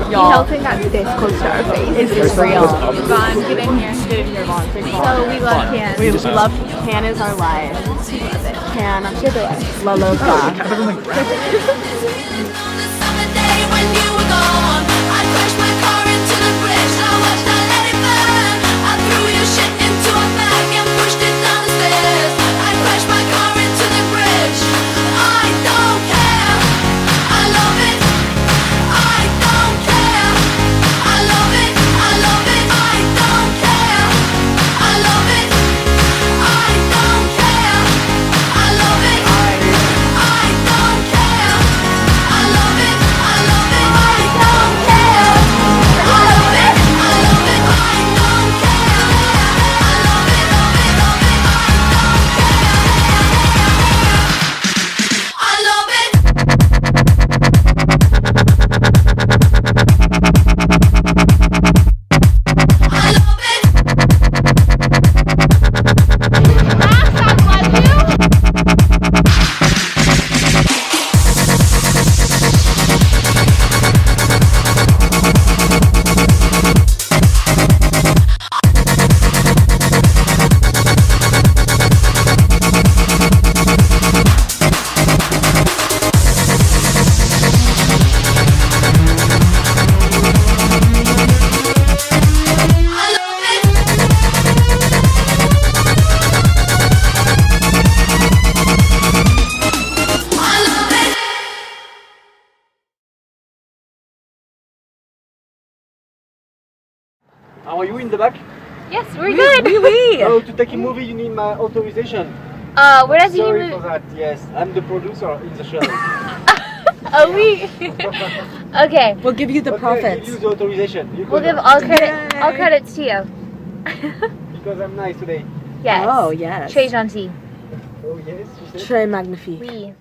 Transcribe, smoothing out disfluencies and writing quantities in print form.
Hilton got this close to our face. It's real. Vaughn, get in here. Get in here, Vaughn. So we love Can. We love Can is our life. We love it. Can. Share the life. La Loca. Are you in the back? Yes, we're good. Oh, to take a movie you need my authorization. Where does he Sorry for that, yes. I'm the producer in the show. Oh, we. Okay. We'll give you the Okay, profits. give you the authorization. You We'll go give now. all credits to you. Because I'm nice today. Yes. Oh, yes. Très gentil. Oh yes, you said? Très magnifique. Oui.